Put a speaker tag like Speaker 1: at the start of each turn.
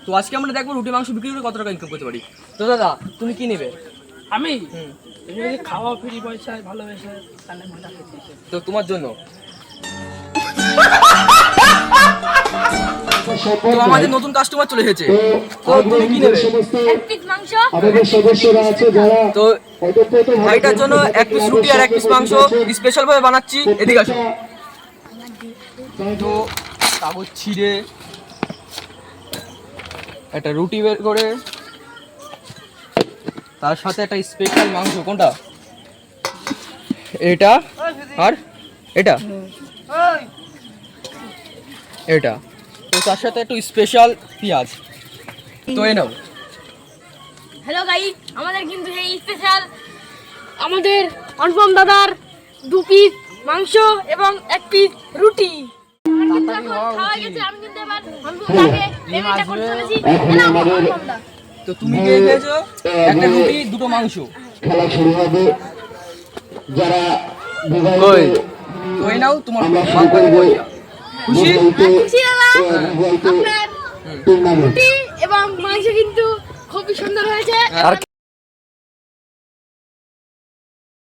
Speaker 1: তো আজকে আমরা দেখবো রুটি মাংস বিক্রি করে কত টাকা ইনকাম করতে পারি। তো দাদা তুমি কি নেবে?
Speaker 2: আমি যদি খাওয়া ফ্রি পয়সায় ভালোবেসে তাহলে মজা খেতে।
Speaker 1: তো তোমার জন্য তো আমাদের নতুন কাস্টমার চলে এসেছে, তো তুমি কি নেবে?
Speaker 3: এক পিস মাংস।
Speaker 4: আমাদের সদস্যরা আছে যারা
Speaker 1: তো ভাইটার জন্য এক পিস রুটি আর এক পিস মাংস স্পেশাল ভাবে বানাচ্ছি, এদিকে আসো। তো কাগজ ছিঁড়ে একটা রুটি বের করে তার সাথে একটা স্পেশাল মাংস, কোনটা এটা আর এটা এটা, তো তার সাথে একটু স্পেশাল পেঁয়াজ। তো এই নাও।
Speaker 3: হ্যালো গাইস, আমাদের কিন্তু এই স্পেশাল আমাদের অনুপম দাদার 2 পিস মাংস এবং 1 পিস রুটি। খাওয়া গেছে, আমি কিন্তু এবার অনুপম দাকে পেমেন্টটা করতে চলেছি। হ্যালো অনুপম দা।
Speaker 1: তো তুমি কে খেয়েছো? একটা রুটি দুটো মাংস।
Speaker 4: খেলা শুরু হবে। যারা
Speaker 1: কই তো এই নাও তোমার খুশি?
Speaker 3: খুশি দাদা, আপনার রুটি এবং মাংস কিন্তু খুবই সুন্দর হয়েছে।
Speaker 1: আর